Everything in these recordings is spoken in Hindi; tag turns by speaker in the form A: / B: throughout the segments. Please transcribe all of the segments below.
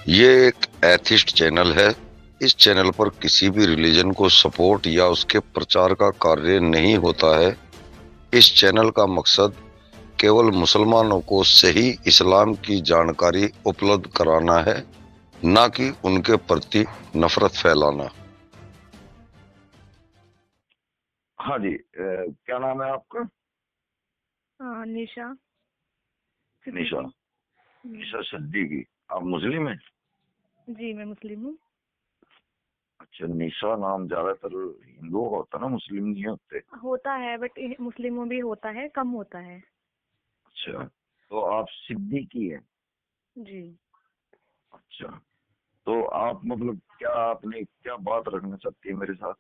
A: ये एक एथिस्ट चैनल है। इस चैनल पर किसी भी रिलीजन को सपोर्ट या उसके प्रचार का कार्य नहीं होता है। इस चैनल का मकसद केवल मुसलमानों को सही इस्लाम की जानकारी उपलब्ध कराना है, ना कि उनके प्रति नफरत फैलाना।
B: हाँ जी, क्या नाम है आपका?
C: हाँ, निशा
B: निशा।
C: सिद्दीकी।
B: निशा सिद्दीकी। आप मुस्लिम हैं?
C: जी, मैं मुस्लिम हूँ।
B: अच्छा, निशा नाम ज्यादातर हिंदुओं का होता है ना, मुस्लिम नहीं होते।
C: होता है बट मुस्लिमों में भी होता है, कम होता है।
B: अच्छा, तो आप सिद्दीकी हैं?
C: जी।
B: अच्छा, तो आप मतलब क्या, आपने क्या बात रखना चाहती है मेरे साथ?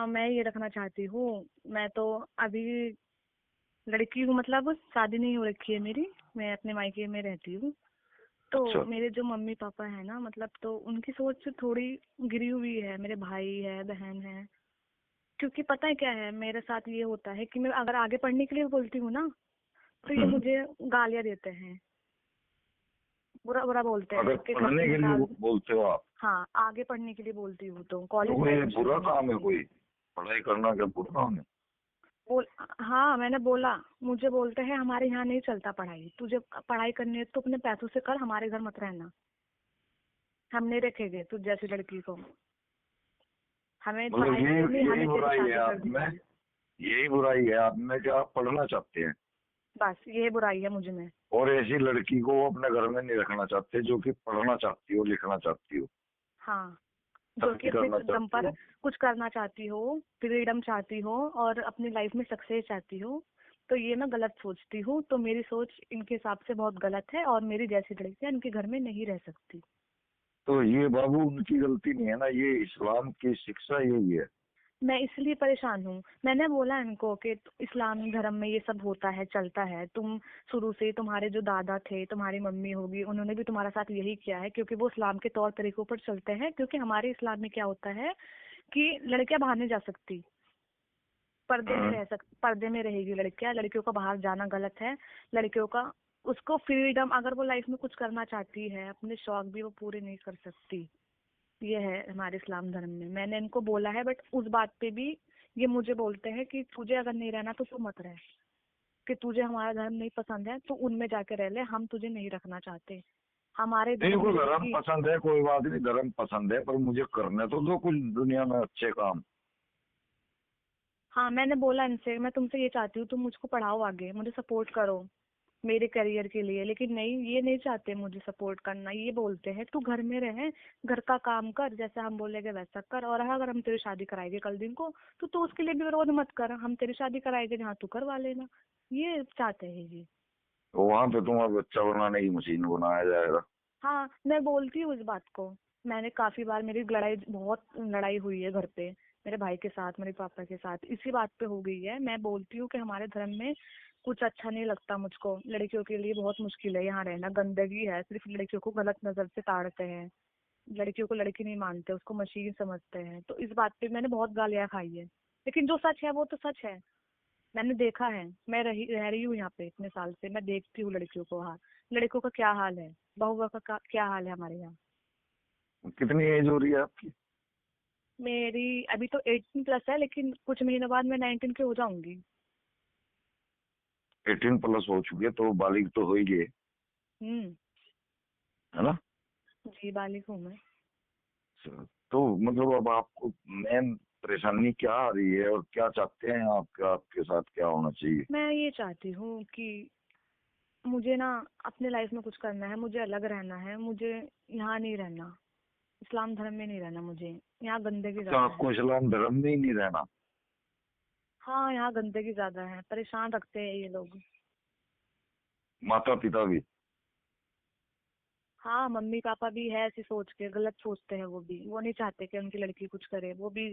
C: मैं ये रखना चाहती हूँ। मैं तो अभी लड़की हूँ, मतलब शादी नहीं हो रखी है मेरी। मैं अपने मायके में रहती हूँ। तो
B: अच्छा।
C: मेरे जो मम्मी पापा है ना, मतलब तो उनकी सोच थोड़ी गिरी हुई है। मेरे भाई है, बहन है। क्योंकि पता है क्या है, मेरे साथ ये होता है कि मैं अगर आगे पढ़ने के लिए बोलती हूँ ना, तो ये मुझे गालियाँ देते हैं, बुरा बुरा बोलते
B: अगर
C: हैं कि घर
B: पढ़ने
C: से
B: के लिए
C: निकाल।
B: बोलते हो आप,
C: हाँ, आगे पढ़ने के लिए बोलती हूँ तो
B: तो
C: कॉलेज
B: कोई
C: में एडमिशन
B: बुरा
C: करने
B: काम
C: के
B: है?
C: लिए
B: कोई पढ़ाई करना क्या बुरा काम है?
C: बोल। हाँ, मैंने बोला। मुझे बोलते हैं हमारे यहाँ नहीं चलता पढ़ाई, तुझे पढ़ाई करनी है तो अपने पैसों से कर, हमारे घर मत रहना, हम नहीं रखेंगे तुझ जैसी लड़की को। हमें
B: मतलब
C: पढ़ाई नहीं
B: यही
C: करनी,
B: यही
C: हमें तेरी
B: बुराई है
C: शादी कर
B: आप में?
C: देंगे।
B: यही बुराई है आप में कि आप पढ़ना चाहते हैं
C: बस ये बुराई है मुझ में।
B: और ऐसी लड़की को वो अपने घर में नहीं रखना चाहते जो कि पढ़ना चाहती हो, लिखना चाहती हो,
C: हाँ, जो कि
B: तरक्की
C: अपने
B: करना
C: दम
B: चाहती
C: पर
B: हो।
C: कुछ करना चाहती हो, फ्रीडम चाहती हो और अपनी लाइफ में सक्सेस चाहती हो। तो ये मैं गलत सोचती हूँ, तो मेरी सोच इनके हिसाब से बहुत गलत है और मेरी जैसी लड़कियां इनके घर में नहीं रह सकती।
B: तो ये बाबू उनकी गलती नहीं है ना, ये इस्लाम की शिक्षा यही है।
C: मैं इसलिए परेशान हूँ। मैंने बोला इनको कि इस्लाम धर्म में ये सब होता है, चलता है। तुम शुरू से, तुम्हारे जो दादा थे, तुम्हारी मम्मी होगी, उन्होंने भी तुम्हारा साथ यही किया है, क्योंकि वो इस्लाम के तौर तरीकों पर चलते हैं। क्योंकि हमारे इस्लाम में क्या होता है कि लड़कियां बाहर नहीं जा सकती, पर्दे में
B: हम्म।
C: रह सक पर्दे में रहेगी लड़कियां। लड़कियों का बाहर जाना गलत है। लड़कियों का, उसको फ्रीडम, अगर वो लाइफ में कुछ करना चाहती है, अपने शौक भी वो पूरे नहीं कर सकती। ये है हमारे इस्लाम धर्म में। मैंने इनको बोला है बट उस बात पे भी ये मुझे बोलते हैं कि तुझे अगर नहीं रहना तो तू मत रह, कि तुझे हमारा धर्म नहीं पसंद है तो उनमें जाके रह ले, हम तुझे नहीं रखना चाहते। हमारे
B: नहीं,
C: धर्म
B: को
C: में
B: धर्म
C: लड़की।
B: पसंद है, कोई बात नहीं, धर्म पसंद है, पर मुझे करने तो दो कुछ दुनिया में अच्छे काम।
C: हाँ, मैंने बोला इनसे, मैं तुमसे ये चाहती हूँ तुम मुझको पढ़ाओ, आगे मुझे सपोर्ट करो मेरे करियर के लिए। लेकिन नहीं, ये नहीं चाहते मुझे सपोर्ट करना। ये बोलते हैं तू घर में रहे, घर का काम कर, जैसा हम बोलेंगे वैसा कर, और अगर हम तेरी शादी कराएंगे कल दिन को तो उसके लिए भी विरोध मत कर, हम तेरी शादी कराएंगे जहाँ तू करवा लेना। ये चाहते हैं ये।
B: तो वहां पे तुम्हारा बच्चा बनाने की मशीन बनाया जाएगा।
C: हाँ, मैं बोलती हूँ इस बात को। मैंने काफी बार, मेरी लड़ाई, बहुत लड़ाई हुई है घर पे, मेरे भाई के साथ, मेरे पापा के साथ, इसी बात पे हो गई है। मैं बोलती हूँ कि हमारे धर्म में कुछ अच्छा नहीं लगता मुझको, लड़कियों के लिए बहुत मुश्किल है यहाँ रहना, गंदगी है, सिर्फ लड़कियों को गलत नजर से ताड़ते हैं, लड़कियों को लड़की नहीं मानते, उसको मशीन समझते हैं। तो इस बात पे मैंने बहुत गालियां खाई है। लेकिन जो सच है वो तो सच है। मैंने देखा है, मैं रह रही हूँ यहाँ पे इतने साल से, मैं देखती हूँ लड़कियों को, हाँ, लड़कियों का क्या हाल है, बहुओं का क्या हाल है हमारे यहाँ।
B: कितनी एज हो रही है आपकी?
C: मेरी अभी तो 18+ है, लेकिन कुछ महीनों बाद मैं 19 की हो जाऊंगी।
B: 18+ हो चुकी है तो बालिग तो हो ही गए,
C: हम्म।
B: है ना?
C: जी, बालिग हूँ मैं।
B: अच्छा, तो मतलब अब आपको मेन परेशानी क्या आ रही है और क्या चाहते हैं आपका, आपके साथ क्या होना चाहिए?
C: मैं ये चाहती हूँ कि मुझे ना अपने लाइफ में कुछ करना है, मुझे अलग रहना है, मुझे यहाँ नहीं रहना, इस्लाम धर्म में नहीं रहना मुझे। यहाँ गंदगी
B: अच्छा,
C: ज्यादा है।
B: आपको इस्लाम धर्म में ही नहीं रहना?
C: हाँ, यहाँ गंदगी ज्यादा है, परेशान रखते हैं ये लोग।
B: माता पिता भी?
C: हाँ, मम्मी पापा भी है ऐसी सोच के, गलत सोचते हैं वो भी, वो नहीं चाहते कि उनकी लड़की कुछ करे। वो भी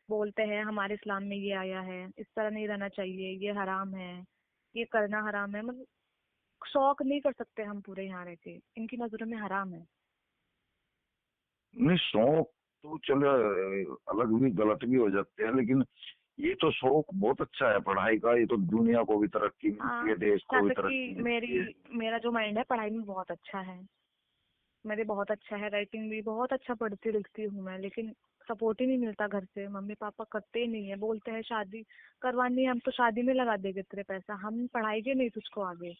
C: बोलते हैं हमारे इस्लाम में ये आया है, इस तरह नहीं रहना चाहिए, ये हराम है, ये करना हराम है। मतलब शौक नहीं कर सकते हम पूरे यहाँ रह के, इनकी नजरों में हराम है।
B: नहीं, शौक तो चलो अलग भी गलत भी हो जाते हैं, लेकिन ये तो शौक बहुत अच्छा है पढ़ाई का, ये तो दुनिया को भी तरक्की मिलती
C: हाँ,
B: है, देश को भी
C: जैसे
B: तरक्की
C: कि
B: मिलती है।
C: मेरा जो माइंड है पढ़ाई में बहुत अच्छा है। मेरे बहुत अच्छा है, राइटिंग भी बहुत अच्छा पढ़ती लिखती हूँ मैं, लेकिन सपोर्ट ही नहीं मिलता घर से। मम्मी पापा करते ही नहीं है, बोलते हैं शादी करवानी है हम तो शादी में लगा देंगे तेरे पैसा, हम पढ़ाएंगे नहीं तुझको आगे।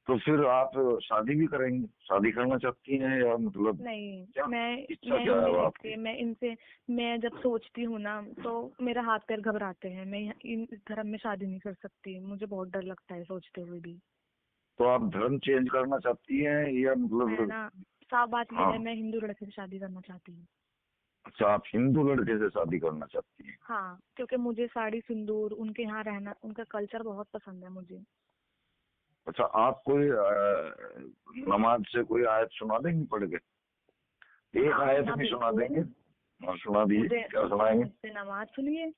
B: तो फिर आप शादी भी करेंगे, शादी करना चाहती हैं या मतलब
C: नहीं,
B: क्या
C: मैं
B: इच्छा
C: मैं
B: क्या है
C: इनमें
B: वो
C: देख
B: आपकी?
C: के मैं इनसे मैं जब सोचती हूँ ना तो मेरा हाथ पैर घबराते हैं। मैं इन इस धर्म में शादी नहीं कर सकती, मुझे बहुत डर लगता है सोचते हुए भी।
B: तो आप धर्म चेंज करना चाहती हैं या
C: मैं
B: मतलब?
C: ना, साफ बात यह है,
B: हाँ।
C: मैं हिंदू लड़के से शादी करना चाहती हूँ।
B: अच्छा, आप हिंदू लड़के से शादी करना चाहती हैं?
C: हाँ, क्योंकि मुझे साड़ी सिंदूर उनके यहाँ रहना, उनका कल्चर बहुत पसंद है मुझे।
B: अच्छा, आप कोई नमाज से कोई आयत सुना देंगी पढ़ के? एक आयत
C: हाँ
B: भी सुना
C: बिल्कुल।
B: देंगे? हाँ, सुना दीजिए,
C: मुझे
B: क्या सुनाएंगे?
C: मुझसे नमाज सुनिए।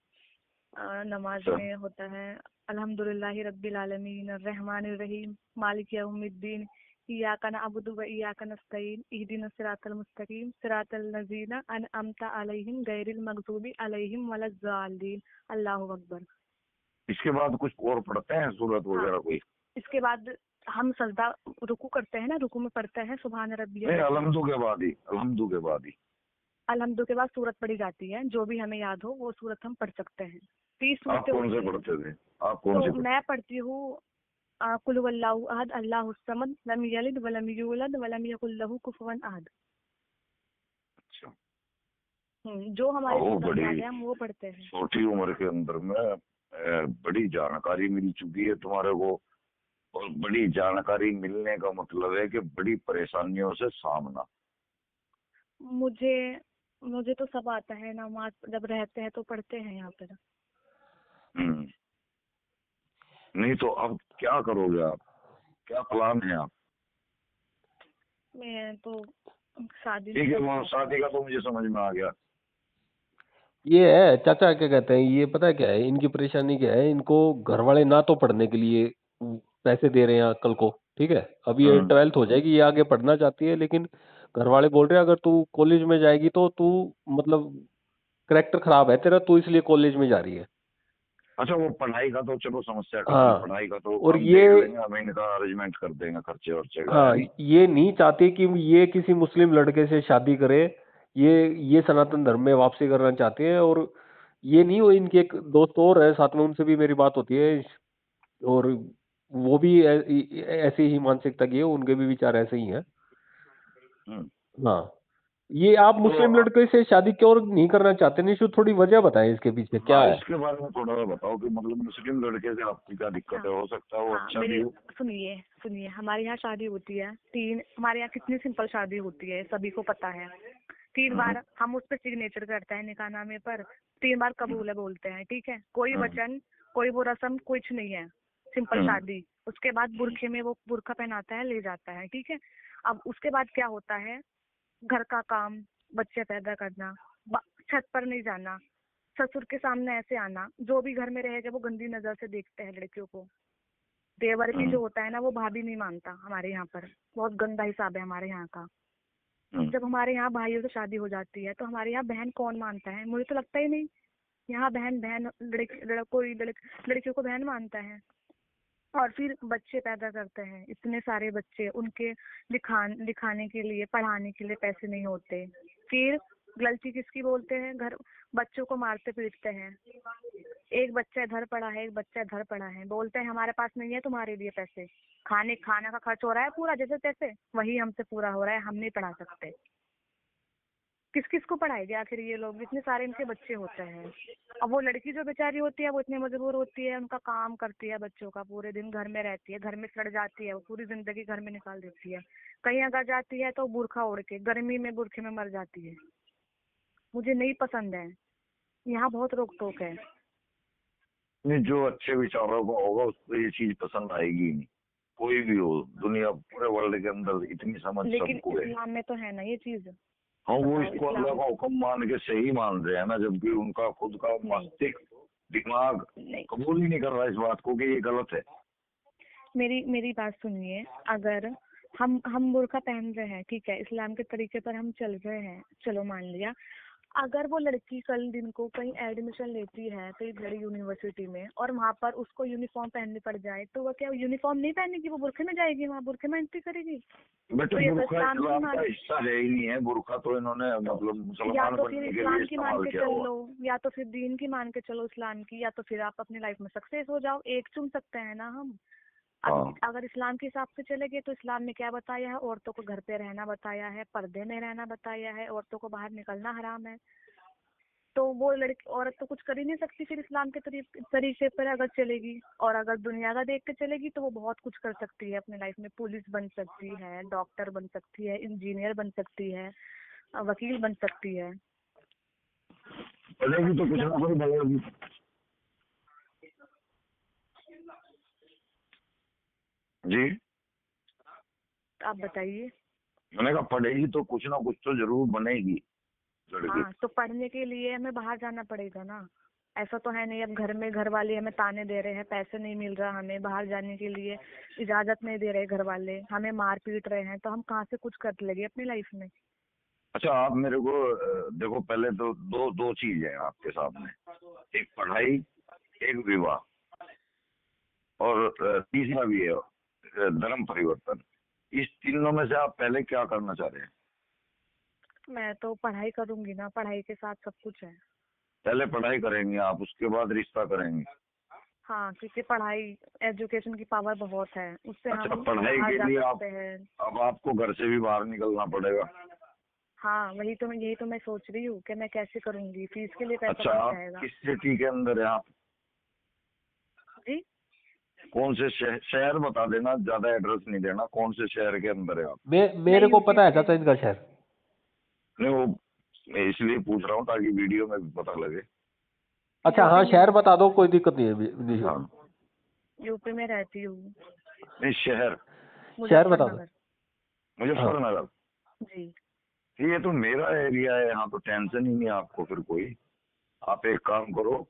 C: नमाज
B: अच्छा।
C: में होता है अल्हम्दुलिल्लाहि रब्बिल आलमीन अर्रहमानिर रहीम मालिक यौमिद्दीन इय्याका नअबुदु व इय्याका नस्तईन इहदिनस सिरातल मुस्तकीम सिरातल लज़ीना अनअमता अलैहिम गैरिल मग़ज़ूबि अलैहिम वलज़्ज़ालिन। अल्लाहु अकबर।
B: इसके बाद कुछ और पढ़ते हैं सूरत
C: हाँ,
B: वगैरह कोई?
C: इसके बाद हम सजदा रुकू करते हैं ना, रुकू में पढ़ते हैं सुभान
B: नहीं,
C: रब्बियल अज़ीम।
B: अलहम्दु के बाद ही, अलहम्दु के बाद ही।
C: अलहम्दु के बाद सूरत पढ़ी जाती है, जो भी हमें याद हो वो सूरत हम पढ़ सकते हैं। 30
B: आप
C: सूरतें
B: कौन से
C: होती हैं।
B: पढ़ते थे? आप कौन
C: तो
B: से पढ़ते?
C: मैं पढ़ती हूँ कुल हुवल्लाहु अहद अल्लाहुस समद लम यलिद वलम यूलद वलम यकुल लहू कुफुवन अहद।
B: अच्छा।
C: जो हमारी
B: वो
C: सुन्नत में
B: बड़ी
C: आते हैं हम वो पढ़ते हैं।
B: छोटी उम्र के अंदर में बड़ी जानकारी मिल चुकी है तुम्हारे को। और बड़ी जानकारी मिलने का मतलब है कि बड़ी परेशानियों से सामना।
C: मुझे मुझे तो सब आता है, नमाज जब रहते हैं तो पढ़ते हैं यहाँ पर।
B: हम्म। नहीं तो अब क्या करोगे आप? क्या प्लान है आप?
C: मैं तो शादी नहीं
B: ठीक है,
C: करना
B: वो
C: चाहती।
B: शादी का तो मुझे समझ में आ गया।
D: ये है चाचा, क्या कहते हैं, ये पता है क्या है इनकी परेशानी, क्या है, इनको घर वाले ना तो पढ़ने के लिए पैसे दे रहे हैं कल को, ठीक है, अब ये
B: हम्म।
D: 12th हो जाएगी, ये आगे पढ़ना चाहती है, लेकिन घर वाले बोल रहे हैं अगर तू कॉलेज में जाएगी तो तू मतलब करेक्टर खराब है तेरा, तू इसलिए कॉलेज में जा रही है।
B: अच्छा, वो पढ़ाई का तो चलो समस्या खत्म,
D: हाँ,
B: पढ़ाई का तो
D: और
B: हम
D: ये,
B: देख लेंगे, हम इनका अरेंजमेंट कर देंगे खर्चे वर्चे का,
D: हाँ,
B: यानी।
D: ये नहीं चाहते कि ये किसी मुस्लिम लड़के से शादी करे, ये सनातन धर्म में वापसी करना चाहते हैं। और ये नहीं, वो इनके एक दोस्त और है साथ में, उनसे भी मेरी बात होती है, और वो भी ऐसी ही मानसिकता की है, उनके भी विचार ऐसे ही हैं।
B: हम्म।
D: हाँ, ये आप
B: तो
D: मुस्लिम लड़के से शादी क्यों नहीं करना चाहते? निशु, थोड़ी वजह बताएं इसके पीछे क्या
B: हाँ,
D: है।
B: इसके बारे में थोड़ा सा बताओ कि मतलब मुस्लिम लड़के से आपकी क्या दिक्कत
C: हाँ
B: है? हो सकता है वो
C: हाँ,
B: अच्छा भी
C: मेरे
B: हो।
C: सुनिए सुनिए, हमारे यहाँ शादी होती है हमारे यहाँ कितनी सिंपल शादी होती है सभी को पता है। 3
B: हम्म।
C: बार हम उस पर सिग्नेचर करते हैं निकाहनामे पर, 3 बार कबूल है बोलते हैं, ठीक है, कोई
B: हम्म।
C: वचन कोई वो रस्म कुछ नहीं है, सिंपल
B: हम्म।
C: शादी। उसके बाद बुरखे में वो बुरखा पहनाता है, ले जाता है, ठीक है। अब उसके बाद क्या होता है, घर का काम, बच्चे पैदा करना, छत पर नहीं जाना, ससुर के सामने ऐसे आना, जो भी घर में रहेगा वो गंदी नजर से देखते हैं लड़कियों को। देवर भी
B: हम्म।
C: जो होता है ना वो भाभी नहीं मानता हमारे यहाँ पर, बहुत गंदा हिसाब है हमारे यहाँ का। अब
B: हम्म।
C: जब हमारे यहाँ भाइयों से शादी हो जाती है तो हमारे यहाँ बहन कौन मानता है? मुझे तो लगता ही नहीं। यहाँ बहन बहन लड़कियों को बहन मानता है। और फिर बच्चे पैदा करते हैं, इतने सारे बच्चे, उनके लिखाने के लिए पढ़ाने के लिए पैसे नहीं होते। फिर गलती किसकी बोलते हैं? घर बच्चों को मारते पीटते हैं। एक बच्चा इधर पड़ा है, एक बच्चा इधर पड़ा है, बोलते हैं हमारे पास नहीं है तुम्हारे लिए पैसे। खाना का खर्च हो रहा है पूरा जैसे तैसे, वही हमसे पूरा हो रहा है, हम नहीं पढ़ा सकते। किस किस को पढ़ाएंगे आखिर ये लोग? इतने सारे इनके बच्चे होते हैं। अब वो लड़की जो बेचारी होती है वो इतनी मजबूर होती है, उनका काम करती है, बच्चों का, पूरे दिन घर में रहती है, घर में सड़ जाती है, वो पूरी जिंदगी घर में निकाल देती है। कहीं अगर जाती है तो बुरखा ओढ़ के, गर्मी में बुरखे में मर जाती है। मुझे नहीं पसंद है, यहाँ बहुत रोक टोक है।
B: नहीं, जो अच्छे विचारों का होगा उसको ये चीज पसंद आएगी ही नहीं। कोई भी हो, दुनिया पूरे वर्ल्ड के अंदर इतनी समझ
C: लेकिन
B: सबको है।
C: इस्लाम में तो है ना ये चीज।
B: हाँ, वो
C: बताओ
B: इसको
C: इस्लाम
B: अल्लाह
C: में।
B: का हुक्म मान के सही मान रहे हैं ना, जबकि उनका खुद का
C: नहीं
B: मस्तिष्क, दिमाग
C: नहीं,
B: कबूल ही नहीं कर रहा इस बात को कि ये गलत है।
C: मेरी बात सुनिए। अगर हम बुर्का पहन रहे हैं, ठीक है, इस्लाम के तरीके पर हम चल रहे हैं, चलो मान लिया, अगर वो लड़की कल दिन को कहीं एडमिशन लेती है कहीं बड़ी यूनिवर्सिटी में और वहाँ पर उसको यूनिफॉर्म पहननी पड़ जाए तो वो क्या यूनिफॉर्म नहीं पहनेगी, वो बुरखे में जाएगी, वहाँ बुरखे में एंट्री करेगी?
B: बेटे
C: तो ये तो
B: बुर्का
C: इस्लाम की
B: इस्लाम का
C: मान
B: हिस्सा है ही नहीं है। बुर्का तो इन्होंने मतलब
C: या
B: मुसलमान
C: तो फिर
B: बनने के
C: इस्लाम
B: लिए
C: की मान
B: इस्तेमाल
C: के
B: किया
C: चल
B: हुआ।
C: लो, या तो फिर दीन की मान के चलो इस्लाम की, या तो फिर आप अपनी लाइफ में सक्सेस हो जाओ। एक चुन सकते हैं ना हम। अब
B: हाँ
C: अगर इस्लाम के हिसाब से चले गए तो इस्लाम में क्या बताया है? औरतों को घर पे रहना बताया है, पर्दे में रहना बताया है, औरतों को बाहर निकलना हराम है। तो वो लड़की औरत तो कुछ कर ही नहीं सकती फिर इस्लाम के तरीके पर अगर चलेगी। और अगर दुनिया का देख के चलेगी तो वो बहुत कुछ कर सकती है अपनी लाइफ में। पुलिस बन सकती है, डॉक्टर बन सकती है, इंजीनियर बन सकती है, वकील बन सकती है।
B: पढ़ेगी तो कुछ ना कुछ बनेगी। जी
C: आप बताइए।
B: मैंने कहा पढ़ेगी तो कुछ ना कुछ तो जरूर बनेगी लड़की।
C: हाँ, तो पढ़ने के लिए हमें बाहर जाना पड़ेगा ना। ऐसा तो है नहीं अब घर में घर वाले हमें ताने दे रहे हैं, पैसे नहीं मिल रहा, हमें बाहर जाने के लिए इजाजत नहीं दे रहे घर वाले, हमें मार पीट रहे हैं, तो हम कहाँ से कुछ कर लेंगे अपनी लाइफ में?
B: अच्छा आप मेरे को देखो पहले तो दो दो चीज है आपके सामने, एक पढ़ाई, एक विवाह, और तीसरा भी है धर्म परिवर्तन। इस तीनों में से आप पहले क्या करना चाह रहे हैं?
C: मैं तो पढ़ाई करूंगी ना, पढ़ाई के साथ सब कुछ है।
B: पहले पढ़ाई करेंगे आप, उसके बाद रिश्ता करेंगे?
C: हाँ, क्योंकि पढ़ाई एजुकेशन की पावर बहुत है, उससे
B: अच्छा
C: हम
B: पढ़ाई
C: बाहर
B: के
C: जा
B: लिए
C: सकते हैं।
B: अब आपको घर से भी बाहर निकलना पड़ेगा।
C: हाँ, यही तो मैं सोच रही हूँ कि मैं कैसे करूंगी, फीस के लिए पैसा
B: अच्छा
C: कहाँ
B: आप
C: से आएगा?
B: किस सिटी के अंदर है आप?
C: जी,
B: कौन से शहर बता देना, ज्यादा एड्रेस नहीं देना, कौन से शहर के अंदर है आप?
C: मैं
D: मेरे को
C: यूपी
D: पता है
C: से।
D: चाचा इनका शहर।
B: नहीं वो मैं इसलिए पूछ रहा हूँ ताकि वीडियो में भी पता लगे।
D: अच्छा हाँ, शहर बता दो, कोई दिक्कत नहीं है विशु।
B: हाँ
C: यूपी में रहती हूँ,
B: नहीं शहर
D: शहर बता दो।
C: मुजफ्फरनगर।
D: हाँ
B: मुजफ्फरनगर।
C: जी,
B: ये तो मेरा एरिया है, यहाँ तो टेंशन ही नहीं आपको फिर कोई। आप एक काम करो,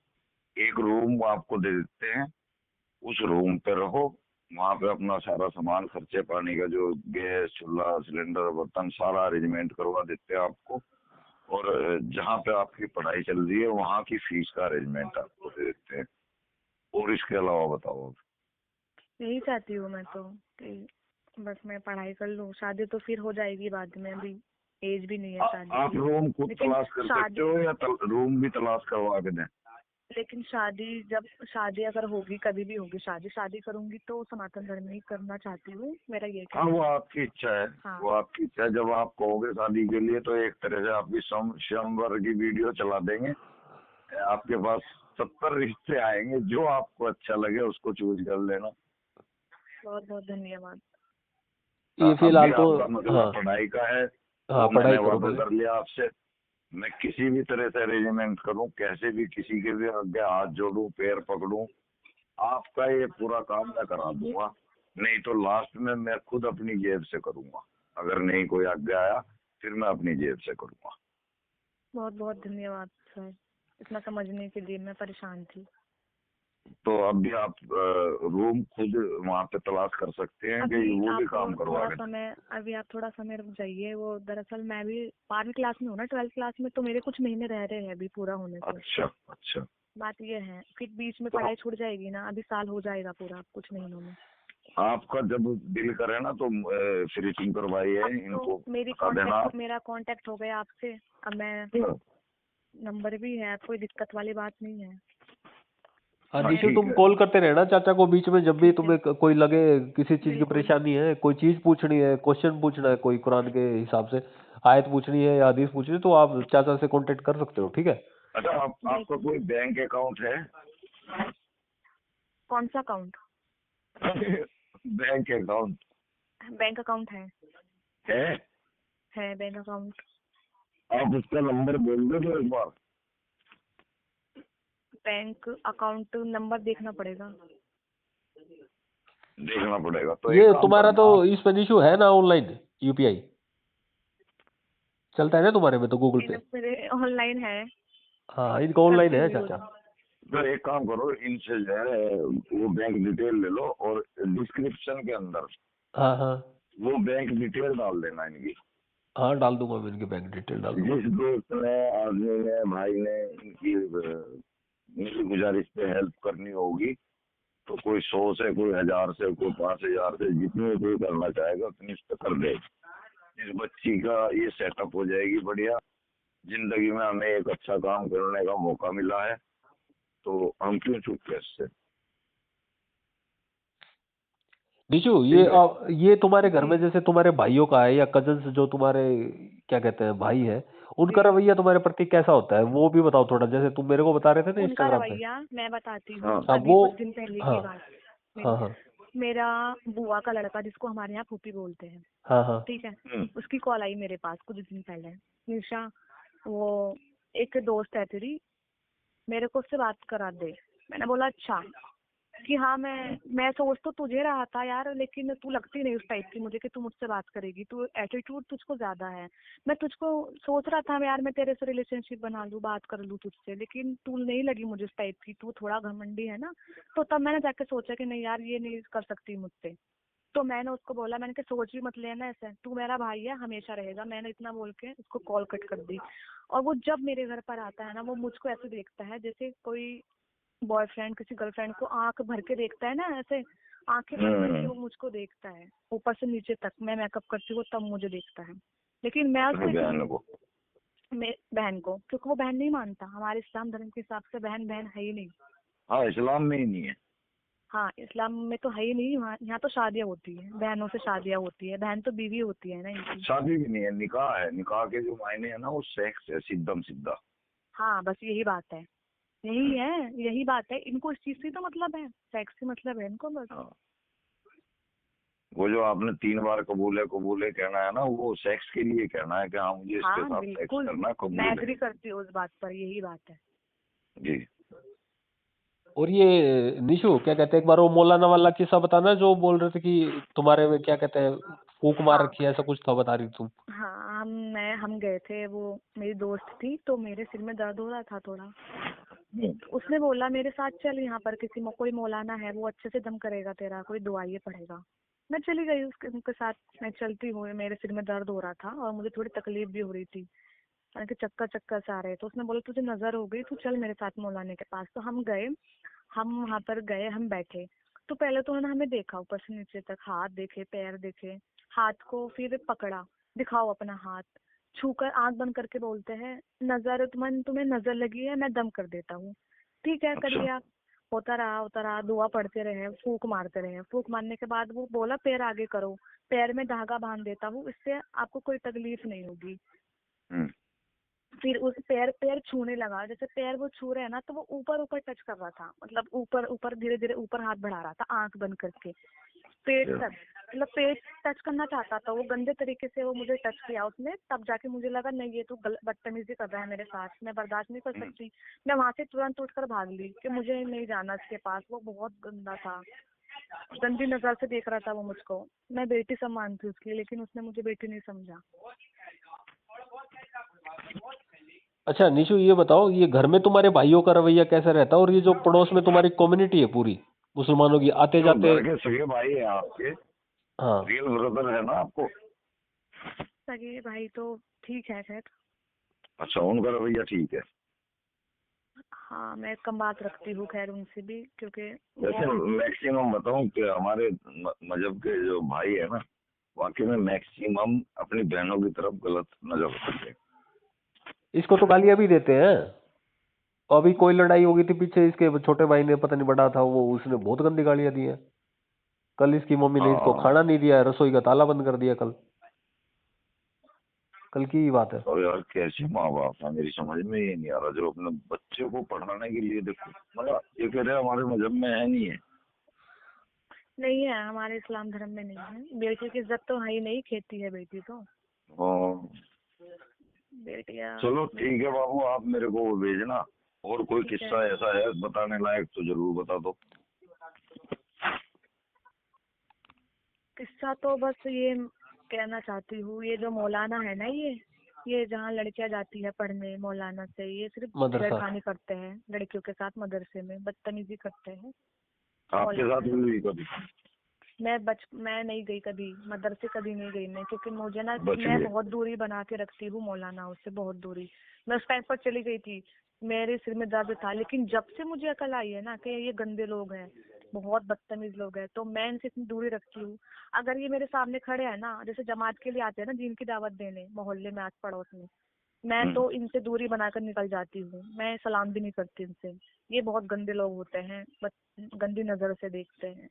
B: एक रूम आपको दे देते हैं, उस रूम पे रहो, वहां पे अपना सारा सामान खर्चे पानी का जो गैस चूल्हा सिलेंडर बर्तन सारा अरेंजमेंट करवा देते हैं आपको। और जहाँ पे आपकी पढ़ाई चल रही है वहाँ की फीस का अरेंजमेंट आपको दे देते हैं। और इसके अलावा बताओ आप।
C: यही चाहती हूँ मैं तो, कि बस मैं पढ़ाई कर लूँ, शादी तो फिर हो जाएगी बाद में, अभी एज भी नहीं है शादी
B: आप
C: की।
B: रूम खुद
C: लेकिन
B: तलाश कर सकते हो या रूम भी तलाश करवा के दें?
C: लेकिन शादी अगर होगी, कभी भी होगी शादी, शादी करूंगी तो सनातन धर्म ही करना चाहती हूँ, मेरा ये
B: हाँ
C: कहना
B: वो
C: है।
B: आपकी इच्छा है।
C: हाँ,
B: वो आपकी इच्छा है, जब आप कहोगे शादी के लिए तो एक तरह से आपकी स्वयंवर की वीडियो चला देंगे। आपके पास 70 रिश्ते आएंगे, जो आपको अच्छा लगे उसको चूज कर लेना।
C: बहुत बहुत धन्यवाद।
D: ये
B: अब भी
D: फिलहाल तो
B: आपका मसला
D: हाँ
B: पढ़ाई का है,
D: हाँ,
B: वो
D: पढ़ाई
B: मैंने
D: करो
B: वादा
D: पहले।
B: कर लिया आपसे। मैं किसी भी तरह से अरेंजमेंट करूं, कैसे भी किसी के भी आगे हाथ जोड़ूं, पैर पकड़ूं, आपका ये पूरा काम मैं करा दूंगा। नहीं तो लास्ट में मैं खुद अपनी जेब से करूंगा। अगर नहीं कोई आगे आया फिर मैं अपनी जेब से करूंगा।
C: बहुत बहुत धन्यवाद सर, इतना समझने के लिए, मैं परेशान थी।
B: तो अब भी आप रूम खुद वहाँ पे तलाश कर सकते हैं कि
C: अभी
B: वो
C: आप
B: भी काम करवा के दें।
C: अभी आप थोड़ा समय रुक जाइए। वो दरअसल मैं भी 12वीं क्लास में हूँ ना, 12th क्लास में, तो मेरे कुछ महीने रह रहे हैं अभी पूरा होने को।
B: अच्छा अच्छा।
C: बात ये है, फिर बीच में
B: तो
C: पढ़ाई छूट जाएगी ना, अभी साल हो जाएगा पूरा कुछ महीनों में।
B: आपका जब दिल करे ना तो फिनिशिंग करवाइए,
C: अब
B: इनको
C: तो
B: बता देना आप।
C: मेरा कांटेक्ट हो गया आपसे, अब मैं नंबर भी है, कोई दिक्कत वाली बात नहीं है।
D: हाँ
B: हाँ
D: निशु,
B: ठीक
D: तुम
B: है।
D: कॉल करते रहना चाचा को बीच में, जब भी
C: ठीक है,
D: तुम्हें कोई लगे किसी चीज की
C: बिल्कुल।
D: परेशानी है, कोई चीज पूछनी है, क्वेश्चन पूछना है, कोई कुरान के हिसाब से आयत पूछनी है या हदीस पूछनी है, तो आप चाचा से कांटेक्ट कर सकते हो, ठीक है?
B: अच्छा आपका कोई बैंक अकाउंट है?
C: कौन सा account?
B: Bank account
C: bank account है
B: है?
C: Bank account.
B: आप उसका नंबर बोल दो तो एक बार।
C: बैंक अकाउंट नंबर देखना पड़ेगा।
B: देखना पड़ेगा तो
D: ये
B: एक काम
D: तुम्हारा
B: करना
D: तो
B: आप।
D: इस पे निशु है ना, ऑनलाइन यूपीआई चलता है ना तुम्हारे में, तो गूगल पे।
C: मेरे ऑनलाइन है,
D: हाँ इनका ऑनलाइन
C: करती
D: है
C: हूँ यूज।
D: चाचा।
B: तो एक काम करो, इनसे जो है वो बैंक डिटेल ले लो और डिस्क्रिप्शन के अंदर
D: हाँ हाँ
B: वो बैंक डिटेल डाल देना इनकी।
D: हाँ डाल दूंगा, मैं इनकी बैंक डिटेल डाल दूंगा।
B: जिस दोस्त ने, आदमी ने, भाई ने इनकी गुजारिश पे हेल्प करनी होगी तो कोई 100 से, कोई 1000 से, कोई 5000 से, जितनी कोई करना चाहेगा उतनी उस पर कर दे। इस बच्ची का ये सेटअप हो जाएगी बढ़िया। जिंदगी में हमें एक अच्छा काम करने का मौका मिला है तो हम क्यों चूके इससे।
D: निशु,
B: ठीक है।
D: ये तुम्हारे घर में
C: जी
D: जैसे तुम्हारे भाइयों का है या कजन्स जो तुम्हारे क्या कहते हैं भाई है, उनका
C: जी
D: रवैया तुम्हारे प्रति कैसा होता है वो भी बताओ थोड़ा, जैसे तुम मेरे को बता रहे थे ना
C: उनका
D: इंस्टाग्राम पे।
C: रवैया मैं बताती हूँ।
B: हाँ
D: हाँ
C: अभी
D: वो,
C: कुछ दिन पहले
D: हाँ
C: की बात
D: हाँ
C: मेरी।
D: हाँ
C: मेरा बुआ का लड़का, जिसको हमारे यहाँ फूफी बोलते हैं,
D: हाँ हाँ
C: ठीक है,
B: हम्म,
C: उसकी कॉल आई मेरे पास कुछ दिन पहले। निशा, वो एक दोस्त है तेरी, मेरे को उससे बात करा दे। मैंने बोला अच्छा। कि हाँ, मैं सोच तो तुझे रहा था यार, लेकिन तू लगती नहीं उस टाइप की मुझे कि तू मुझसे बात करेगी। तू एटीट्यूड तुझको ज्यादा है। मैं तुझको सोच रहा था यार, मैं तेरे से रिलेशनशिप बना लूं, बात कर लूं तुझसे, लेकिन तू नहीं लगी मुझे उस टाइप की। तू थोड़ा घमंडी है ना। तो तब मैंने जाके सोचा कि नहीं यार, ये नहीं कर सकती मुझसे। तो मैंने उसको बोला, मैंने कहा सोच भी मत लेना ऐसे, तू मेरा भाई है, हमेशा रहेगा। मैंने इतना बोल के उसको कॉल कट कर दी। और वो जब मेरे घर पर आता है ना, वो मुझको ऐसे देखता है जैसे कोई बॉयफ्रेंड किसी गर्लफ्रेंड को आंख भर के देखता है ना, ऐसे आंखें भर भर के वो मुझको देखता है, ऊपर से नीचे तक। मैं मेकअप करती हूँ तब मुझे देखता है। लेकिन मैं
B: अपने
C: उसको
B: बहन को।
C: बहन को, क्योंकि वो बहन नहीं मानता। हमारे इस्लाम धर्म के हिसाब से बहन बहन है ही नहीं।
B: हाँ, इस्लाम में ही नहीं है।
C: हाँ, इस्लाम में तो है ही नहीं। यहाँ तो शादियाँ होती है, बहनों से शादियाँ होती है। बहन तो बीवी होती है ना इनकी।
B: शादी भी नहीं है, निकाह है। निकाह के जो मायने है ना वो सेक्स है, सीधम सीधा।
C: हाँ, बस यही बात है। यही है, यही बात है। इनको इस चीज से तो मतलब है, सेक्स से मतलब है इनको बस।
B: हाँ, वो जो आपने 3 बार कबूल है कहना है ना, वो सेक्स के लिए कहना है कि हाँ मुझे इसके
C: हाँ
B: साथ सेक्स
C: बिल्कुल,
B: करना
C: मैं
B: कबूल है।
C: एग्री करती हूँ उस बात पर। यही बात है।
B: जी।
D: और ये निशु क्या कहते हैं, एक बार वो मौलाना वाला किस्सा बताना जो बोल रहे थे कि तुम्हारे में क्या कहते हैं फूक मार
C: हाँ
D: रखी है, ऐसा कुछ था बता रही थी तुम।
C: हाँ, हम गए थे। वो मेरी दोस्त थी, तो मेरे सिर में दर्द हो रहा था थोड़ा। तो उसने बोला मेरे साथ चल, यहाँ पर कोई मौलाना है, वो अच्छे से दम करेगा तेरा, कोई दुआएं पढ़ेगा। मैं चली गई उनके साथ। मैं चलती हुई, मेरे सिर में दर्द हो रहा था और मुझे थोड़ी तकलीफ भी हो रही थी। मैंने कहा चक्कर चक्कर से आ रहे। तो उसने बोला तुझे नजर हो गई, तू चल मेरे साथ मौलाने के पास। तो हम गए। हम वहां पर गए, हम बैठे। तो पहले तो उन्होंने हमें देखा ऊपर से नीचे तक, हाथ देखे, पैर देखे, हाथ को फिर पकड़ा, दिखाओ अपना हाथ। छूकर आंख बंद करके बोलते हैं, नजर तुम्हें नजर लगी है, मैं दम कर देता हूँ। ठीक है, कर
B: अच्छा।
C: लिया। होता रहा, दुआ पढ़ते रहे, फूक मारते रहे। फूक मारने के बाद वो बोला पैर आगे करो, पैर में धागा बांध देता हूँ, इससे आपको कोई तकलीफ नहीं होगी।
B: हम्म,
C: फिर उस पैर पैर छूने लगा। जैसे पैर वो छू रहे हैं ना, तो वो ऊपर ऊपर टच कर रहा था, मतलब ऊपर ऊपर धीरे धीरे ऊपर हाथ बढ़ा रहा था आंख बंद करके, पेट
B: अच्छा।
C: तक। मतलब पेट टच करना चाहता था वो, गंदे तरीके से वो मुझे टच किया उसने। तब जाके मुझे लगा नहीं, ये तो बदतमीजी कर रहा है मेरे साथ, मैं बर्दाश्त नहीं कर सकती। मैं वहां से तुरंत उठकर भाग ली कि मुझे नहीं जाना इसके पास। वो बहुत गंदा था, गंदी नजर से देख रहा था वो मुझको। मैं बेटी सब मानती उसकी, लेकिन उसने मुझे बेटी नहीं समझा।
D: अच्छा निशु, ये बताओ ये घर में तुम्हारे भाइयों का रवैया कैसा रहता है, और ये जो पड़ोस में तुम्हारी कम्युनिटी है पूरी मुसलमानों की, आते
B: जो
D: जाते।
B: घर के सगे भाई है आपके,
D: हाँ
B: रियल ब्रदर है ना आपको?
C: सगे भाई तो ठीक है खैर।
B: अच्छा, उनका रवैया ठीक है।
C: हाँ, मैं कम बात रखती हूँ खैर उनसे भी, क्योंकि
B: वैसे
C: वो
B: मैक्सिमम बताऊं कि हमारे मजहब के जो भाई है ना, वाकई में मैक्सिमम अपनी बहनों की तरफ गलत नजर रखते हैं।
D: इसको तो गालियां भी देते हैं। अभी कोई लड़ाई हो गई थी पीछे, इसके छोटे भाई ने पता नहीं बड़ा था वो, उसने बहुत गंदी गालियां दी हैं। कल इसकी मम्मी ने इसको
B: हाँ।
D: खाना नहीं दिया है, रसोई का ताला बंद कर दिया। कल कल की ही बात है।
B: और यार कैसे माँ बाप है, मेरी समझ में ये नहीं आ रहा, जो अपने बच्चे को पढ़ाने के लिए, देखो मतलब ये कह रहे हैं हमारे मजहब में है नहीं है।
C: नहीं है, हमारे इस्लाम धर्म में नहीं है। बेटी की इज्जत तो है ही नहीं, खेती है बेटी तो।
B: हाँ,
C: बेटियां
B: चलो ठीक है बाबू, आप मेरे को वो भेजना। और कोई
C: ठीक है।
B: किस्सा ऐसा है बताने लायक तो जरूर बता दो।
C: किस्सा तो बस ये कहना चाहती हूँ, ये जो मौलाना है ना, ये जहाँ लड़कियां जाती है पढ़ने मौलाना से, ये सिर्फ
D: मदरसा।
C: छेड़खानी करते हैं लड़कियों के साथ, मदरसे में बदतमीजी करते हैं
B: आपके
C: मौलाना
B: साथ
C: लोग।
B: भी हुई कभी?
C: मैं नहीं गई कभी, मदरसे कभी नहीं गई मैं, क्योंकि मुझे ना,
B: बच
C: मैं
B: गए।
C: बहुत दूरी बना के रखती हूँ मौलाना उससे, बहुत दूरी। मैं उस टाइम पर चली गई थी, मेरे सिर में दर्द था, लेकिन जब से मुझे अकल आई है ना कि ये गंदे लोग हैं, बहुत बदतमीज लोग हैं, तो मैं इनसे इतनी दूरी रखती हूँ। अगर ये मेरे सामने खड़े हैं ना, जैसे जमात के लिए आते हैं ना, दीन की दावत देने मोहल्ले में, आस पड़ोस में, मैं तो इनसे दूरी बनाकर निकल जाती हूँ, मैं सलाम भी नहीं करती इनसे। ये बहुत गंदे लोग होते हैं, गंदी नजर से देखते हैं,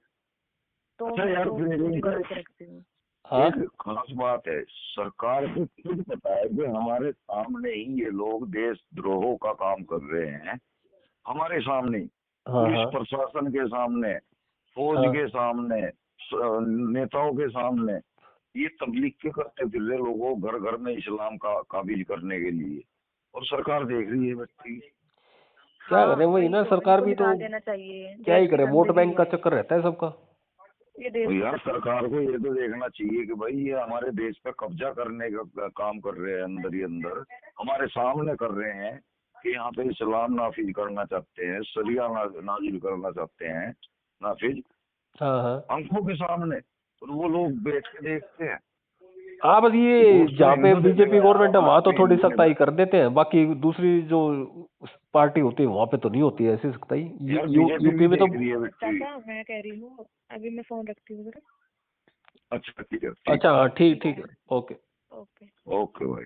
C: तो
B: अच्छा
C: मैं
B: यार,
C: तो
B: फिर
C: दूरी
B: इनका
C: बना के रखती हूँ।
D: हाँ
B: एक खास बात है, सरकार को खुद पता है कि हमारे सामने ही ये लोग देशद्रोहों का काम कर रहे हैं, हमारे सामने ही,
D: हाँ
B: पुलिस
D: हाँ
B: प्रशासन के सामने, फौज
D: हाँ
B: के सामने, नेताओं के सामने, ये तबलीग के करते फिर रहे लोगों घर घर में इस्लाम का काबिज करने के लिए, और सरकार देख रही है बच्ची।
D: क्या
C: हाँ
D: करें, वही
C: वही
D: ना,
C: तो,
D: सरकार
C: इनको
D: भी तो
C: निकाल देना चाहिए,
D: क्या ही
C: देश की
D: करे, वोट
C: गंदगी
D: बैंक का
C: है
D: चक्कर रहता है सबका।
C: ये, देश
B: तो
C: की
B: यार
C: गंदगी।
B: सरकार को ये तो देखना चाहिए कि भाई ये हमारे देश पे कब्जा करने का काम कर रहे हैं, अंदर ही अंदर हमारे सामने कर रहे हैं कि यहाँ पे इस्लाम नाफिज करना चाहते हैं, शरिया नाजिल करना चाहते हैं, नाफिज
D: हाँ हाँ
B: आंखों के सामने, और वो लोग बैठ के देखते हैं।
D: हाँ, बस ये
B: घूस तो
D: जहाँ पे
B: हिंदू दे
D: बीजेपी
B: देगा यार,
D: गवर्नमेंट है
B: अपना
D: वहां तो
B: अपने
D: थोड़ी
B: हिंदू के
D: सख्ताई
B: अंदर।
D: कर देते हैं, बाकी दूसरी जो पार्टी होती है वहां पे तो नहीं होती है ऐसी सख्ताई।
B: यार बीजेपी भी
D: यूपी में तो।
B: देख रही है बेटी।
C: चाचा मैं कह रही हूँ, अभी मैं फोन रखती हूँ जरा।
B: अच्छा ठीक है, ठीक
D: अच्छा हाँ, ठीक
C: ठीक
D: ठीक
C: है।
D: है, ओके।
C: ओके।
B: ओके भाई।